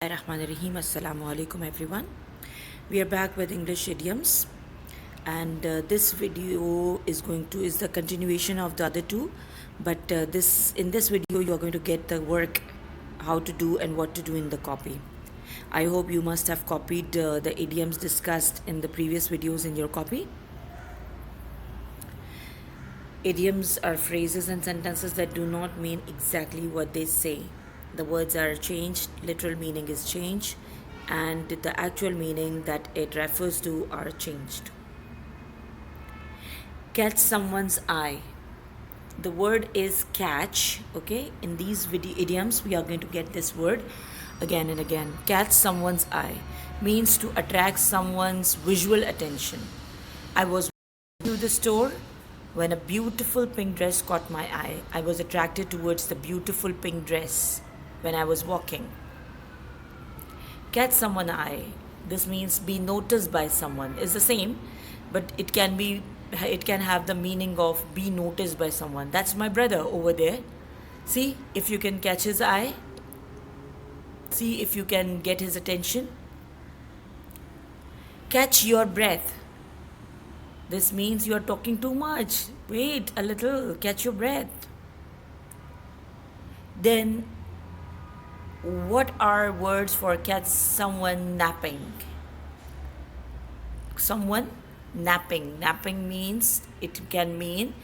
Bismillahirrahmanirrahim. Assalamu alaikum everyone. We are back with English idioms, and this video is the continuation of the other two, but in this video you are going to get the work, how to do and what to do in the copy. I hope you must have copied the idioms discussed in the previous videos in your copy. Idioms are phrases and sentences that do not mean exactly what they say. The words are changed, literal meaning is changed, and the actual meaning that it refers to are changed. Catch someone's eye. The word is catch, okay? In these idioms, we are going to get this word again and again. Catch someone's eye means to attract someone's visual attention. I was walking to the store when a beautiful pink dress caught my eye. I was attracted towards the beautiful pink dress when I was walking. Catch someone's eye. This means be noticed by someone. It's the same, but it can have the meaning of be noticed by someone. That's my brother over there. See if you can catch his eye. See if you can get his attention. Catch your breath. This means you are talking too much. Wait a little, catch your breath. Then, what are words for catch someone napping? Someone napping. Napping means, it can mean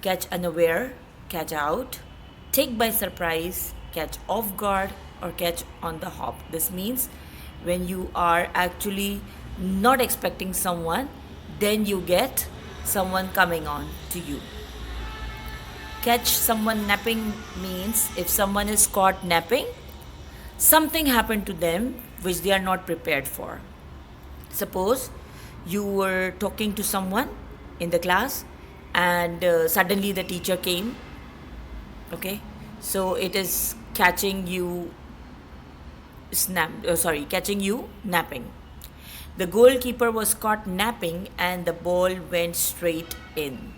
catch unaware, catch out, take by surprise, catch off guard, or catch on the hop. This means when you are actually not expecting someone, then you get someone coming on to you. Catch someone napping means if someone is caught napping, something happened to them which they are not prepared for. Suppose you were talking to someone in the class and suddenly the teacher came. Okay, so it is catching you napping. The goalkeeper was caught napping and the ball went straight in.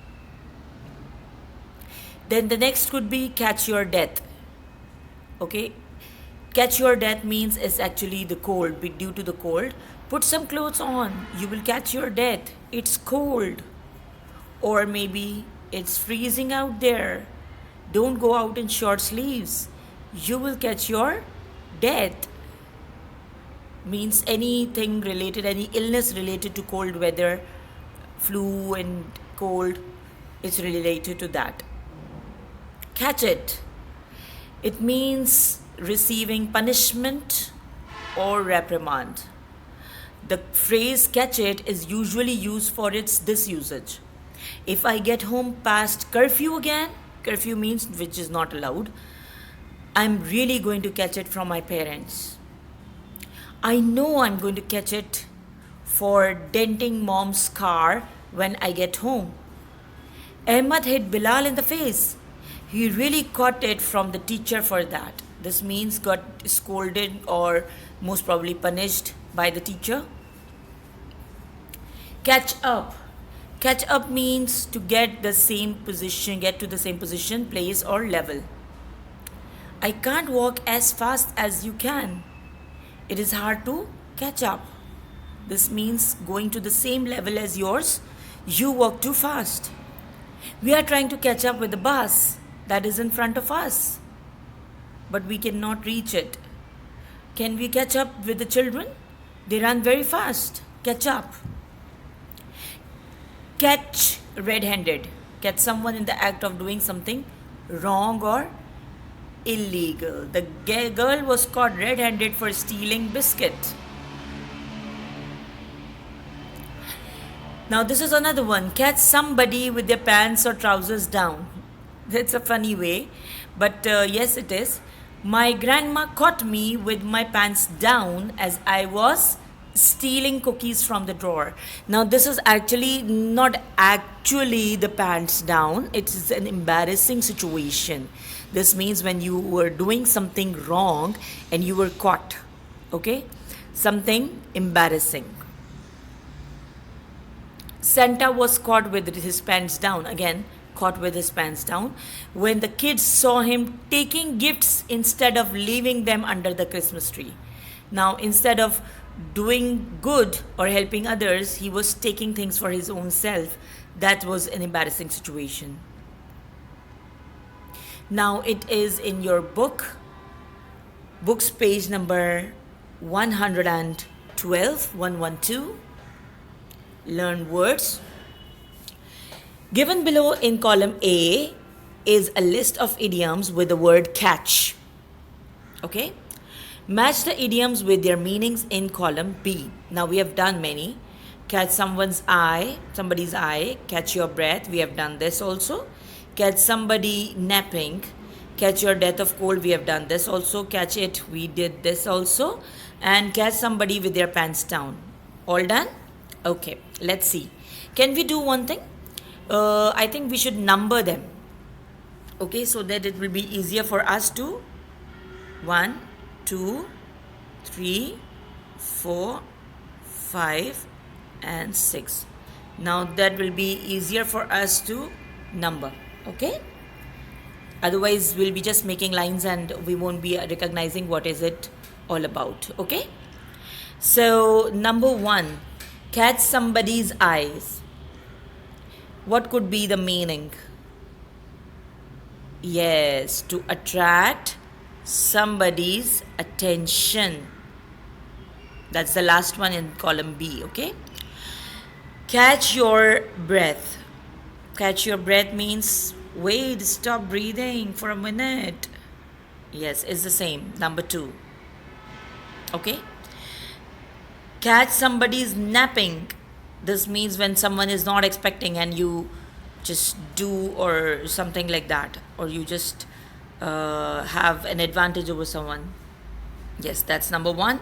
Then the next could be catch your death. Okay, catch your death means it's actually the cold, due to the cold. Put some clothes on, you will catch your death. It's cold. Or maybe it's freezing out there. Don't go out in short sleeves. You will catch your death. Means anything related, any illness related to cold weather, flu and cold, it's related to that. Catch it. It means receiving punishment or reprimand. The phrase catch it is usually used for this usage. If I get home past curfew again, curfew means which is not allowed, I'm really going to catch it from my parents. I know I'm going to catch it for denting mom's car when I get home. Ahmad hit Bilal in the face. He really caught it from the teacher for that. This means got scolded or most probably punished by the teacher. Catch up. Catch up means to get to the same position, place or level. I can't walk as fast as you can. It is hard to catch up. This means going to the same level as yours. You walk too fast. We are trying to catch up with the bus that is in front of us, but we cannot reach it. Can we catch up with the children? They run very fast. Catch up. Catch red-handed. Catch someone in the act of doing something wrong or illegal. The girl was caught red-handed for stealing biscuit. Now this is another one. Catch somebody with their pants or trousers down. That's a funny way, but yes it is. My grandma caught me with my pants down as I was stealing cookies from the drawer. Now this is actually not actually the pants down. It is an embarrassing situation. This means when you were doing something wrong and you were caught. Okay, something embarrassing. Santa was caught with his pants down. Again, caught with his pants down when the kids saw him taking gifts instead of leaving them under the Christmas tree. Now, instead of doing good or helping others, he was taking things for his own self. That was an embarrassing situation. Now, it is in your books page number 112, 112. Learn words. Given below in column A is a list of idioms with the word catch. Okay? Match the idioms with their meanings in column B. Now we have done many. Catch somebody's eye, catch your breath, we have done this also. Catch somebody napping, catch your death of cold, we have done this also. Catch it, we did this also. And catch somebody with their pants down. All done? Okay, let's see. Can we do one thing? I think we should number them. Okay, so that it will be easier for us to 1, 2, 3, 4, 5 and 6. Now that will be easier for us to number. Okay, otherwise we'll be just making lines and we won't be recognizing what is it all about. Okay, so number 1, catch somebody's eyes. What could be the meaning? Yes, to attract somebody's attention. That's the last one in column B. Okay, catch your breath. Catch your breath means wait, stop breathing for a minute. Yes, it's the same. Number 2. Okay, catch somebody's napping. This means when someone is not expecting and you just do or something like that, or you just have an advantage over someone. Yes, that's number 1.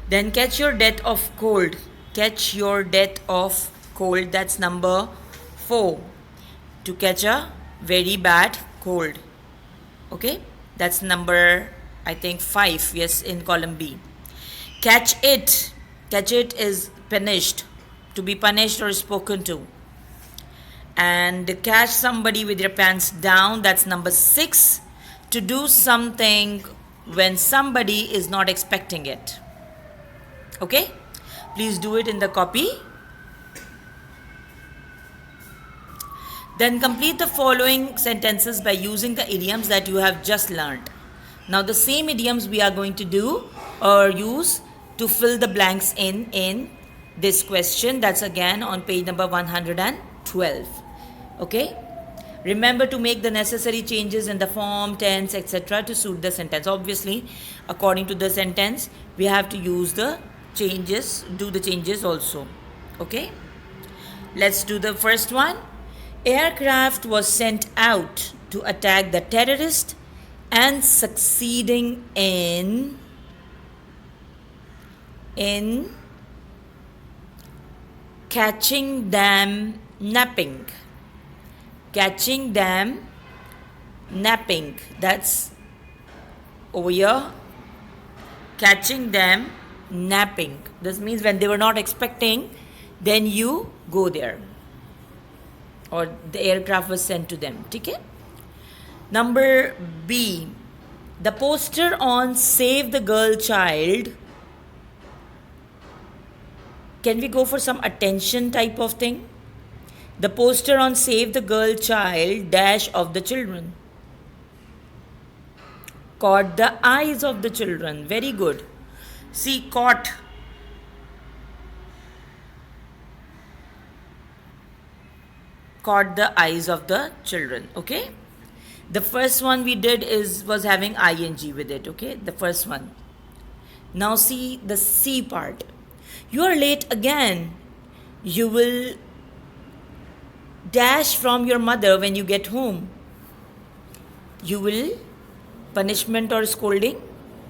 Then catch your death of cold. Catch your death of cold. That's number 4. To catch a very bad cold. Okay, that's number, I think, 5. Yes, in column B. Catch it. Catch it is punished. To be punished or spoken to. And catch somebody with your pants down. That's number 6. To do something when somebody is not expecting it. Okay, please do it in the copy. Then complete the following sentences by using the idioms that you have just learned. Now the same idioms we are going to do or use to fill the blanks in this question. That's again on page number 112. Okay, remember to make the necessary changes in the form, tense, etc. to suit the sentence. Obviously, according to the sentence, we have to use the changes, do the changes also. Okay, let's do the first one. Aircraft was sent out to attack the terrorist and succeeding in catching them napping. Catching them napping. That's over here. Catching them napping. This means when they were not expecting, then you go there. Or the aircraft was sent to them. Okay? Number B. The poster on Save the Girl Child. Can we go for some attention type of thing? The poster on Save the Girl Child dash of the children. Caught the eyes of the children. Very good. See, caught. Caught the eyes of the children. Okay. The first one we did was having ing with it. Okay. The first one. Now see the C part. You are late again. You will dash from your mother when you get home. You will punishment or scolding?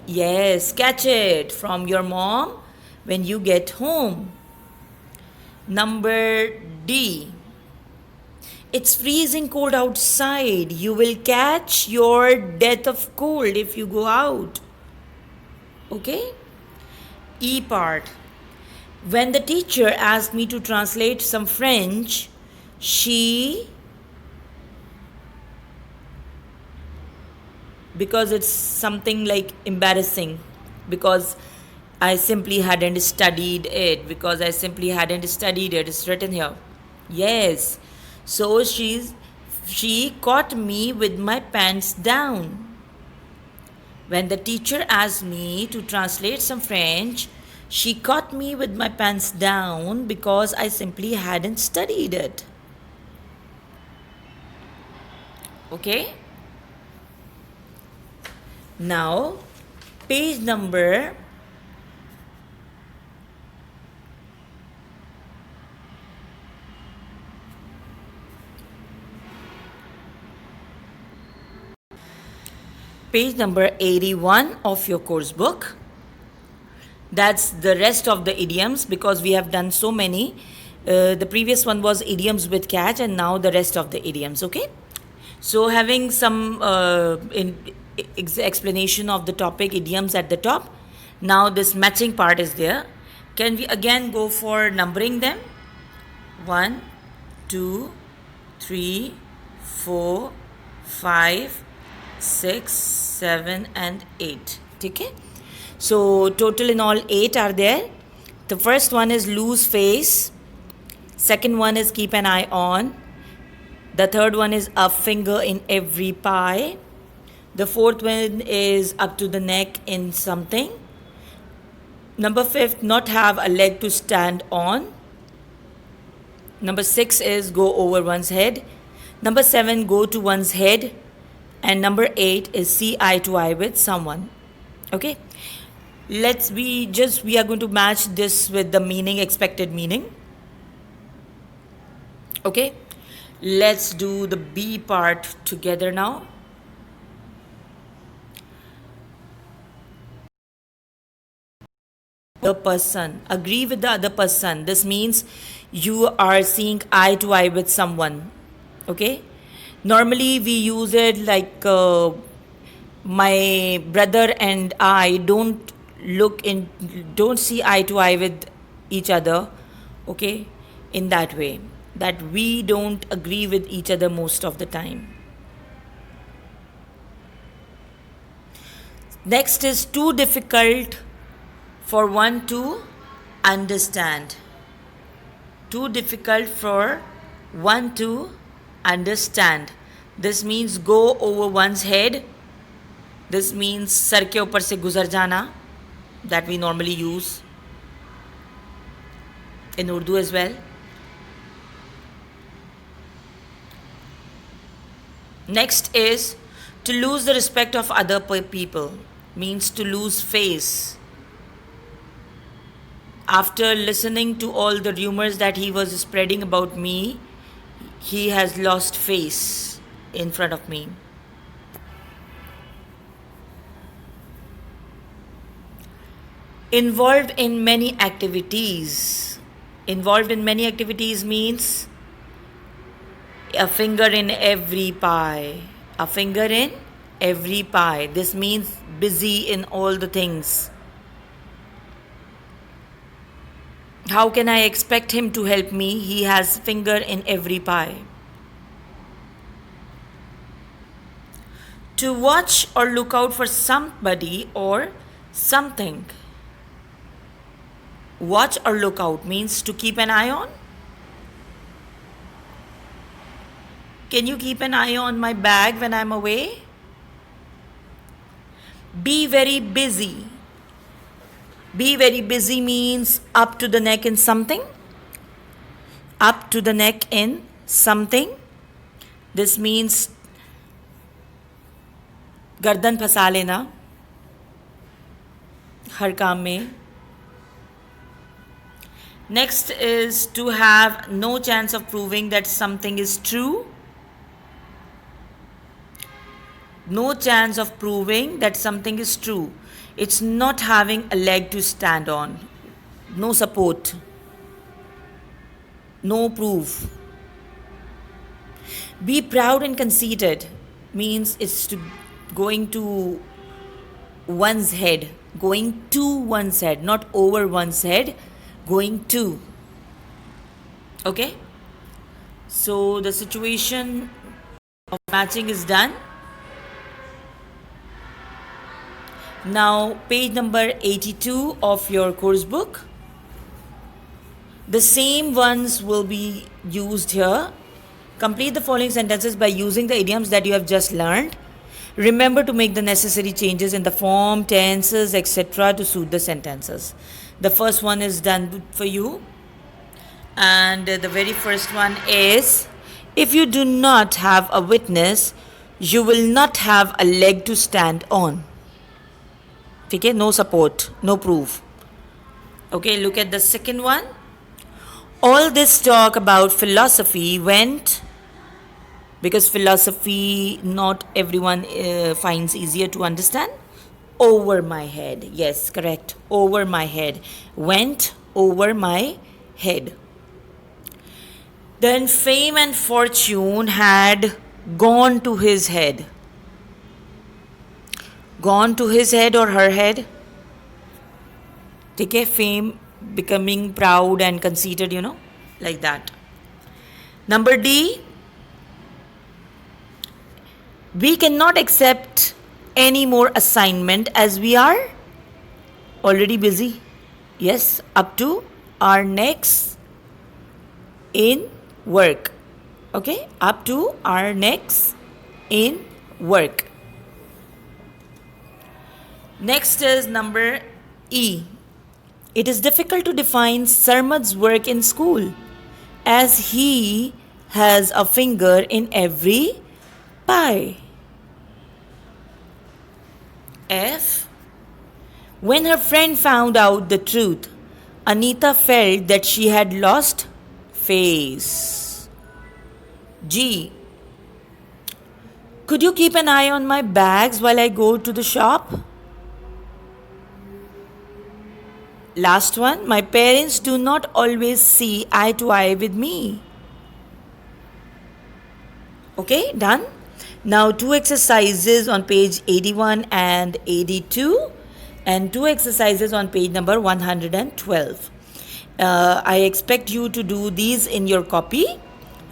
Yes, catch it from your mom when you get home. Number D. It's freezing cold outside. You will catch your death of cold if you go out. Okay? E part. When the teacher asked me to translate some French, because it's something like embarrassing, because I simply hadn't studied it because I simply hadn't studied it. It's written here. Yes. So she caught me with my pants down. When the teacher asked me to translate some French, she caught me with my pants down because I simply hadn't studied it. Okay? Now, page number page number 81 of your course book. That's the rest of the idioms because we have done so many. The previous one was idioms with catch, and now the rest of the idioms. Okay, so having some explanation of the topic idioms at the top. Now this matching part is there. Can we again go for numbering them? 1, 2, 3, 4, 5, 6, 7 and 8. Okay, so total in all 8 are there. The first one is lose face, second one is keep an eye on, the third one is a finger in every pie, the fourth one is up to the neck in something, number 5 not have a leg to stand on, number 6 is go over one's head, number 7 go to one's head, and number 8 is see eye to eye with someone. Okay, we are going to match this with the meaning, expected meaning. Okay, let's do the B part together now. The person, agree with the other person. This means you are seeing eye to eye with someone. Okay, normally we use it like my brother and I don't see eye to eye with each other. Okay, in that way, that we don't agree with each other most of the time. Next is too difficult for one to understand. Too difficult for one to understand. This means go over one's head. This means sir के ऊपर से गुजर जाना, that we normally use in Urdu as well. Next is to lose the respect of other people, means to lose face. After listening to all the rumors that he was spreading about me, he has lost face in front of me. Involved in many activities. Involved in many activities means a finger in every pie. A finger in every pie. This means busy in all the things. How can I expect him to help me? He has finger in every pie. To watch or look out for somebody or something. Watch or look out means to keep an eye on. Can you keep an eye on my bag when I'm away? Be very busy. Be very busy means up to the neck in something. Up to the neck in something. This means गर्दन फंसा लेना हर काम में. Next is to have no chance of proving that something is true. No chance of proving that something is true. It's not having a leg to stand on. No support. No proof. Be proud and conceited means it's going to one's head. Going to one's head, not over one's head. Going to. Okay? So the situation of matching is done. Now, page number 82 of your course book. The same ones will be used here. Complete the following sentences by using the idioms that you have just learned. Remember to make the necessary changes in the form, tenses, etc. to suit the sentences. The first one is done for you. And the very first one is, if you do not have a witness, you will not have a leg to stand on. Okay, no support, no proof. Okay, look at the second one. All this talk about philosophy went, because philosophy not everyone finds easier to understand, over my head. Yes, correct. Over my head. Went over my head. Then fame and fortune had gone to his head. Gone to his head or her head. Take a fame, becoming proud and conceited, like that. Number D, we cannot accept any more assignment as we are already busy. Yes, up to our necks in work. Okay, up to our necks in work. Next is number E. It is difficult to define Sarmad's work in school, as he has a finger in every pie. F. When her friend found out the truth, Anita felt that she had lost face. G. Could you keep an eye on my bags while I go to the shop? Last one, my parents do not always see eye to eye with me. Okay, done. Now 2 exercises on page 81 and 82 and 2 exercises on page number 112. I expect you to do these in your copy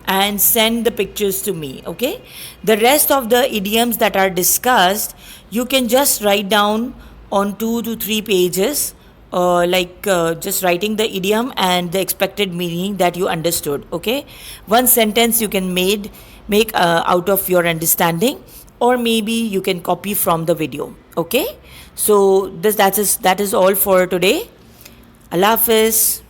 and send the pictures to me, okay? The rest of the idioms that are discussed, you can just write down on 2 to 3 pages, just writing the idiom and the expected meaning that you understood, okay? One sentence you can make out of your understanding, or maybe you can copy from the video, okay? So that is all for today. Allah Hafiz.